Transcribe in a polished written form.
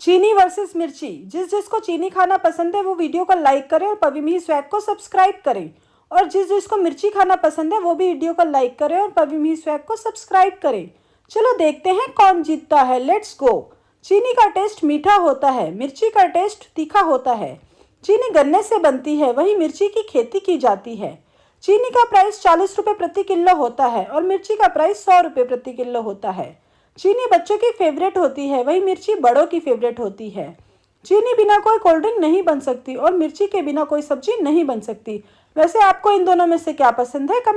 चीनी वर्सेस मिर्ची। जिसको चीनी खाना पसंद है वो वीडियो को लाइक करें और पवी स्वैग को सब्सक्राइब करें, और जिसको मिर्ची खाना पसंद है वो भी वीडियो को लाइक करें और पवी स्वैग को सब्सक्राइब करें। चलो देखते हैं कौन जीतता है। Let's go. चीनी का टेस्ट मीठा होता है, मिर्ची का टेस्ट तीखा होता है। चीनी गन्ने से बनती है, वहीं मिर्ची की खेती की जाती है। चीनी का प्राइस 40 रुपये प्रति किलो होता है और मिर्ची का प्राइस 100 रुपये प्रति किलो होता है। चीनी बच्चों की फेवरेट होती है, वहीं मिर्ची बड़ों की फेवरेट होती है। चीनी बिना कोई कोल्ड ड्रिंक नहीं बन सकती और मिर्ची के बिना कोई सब्जी नहीं बन सकती। वैसे आपको इन दोनों में से क्या पसंद है? कमेंट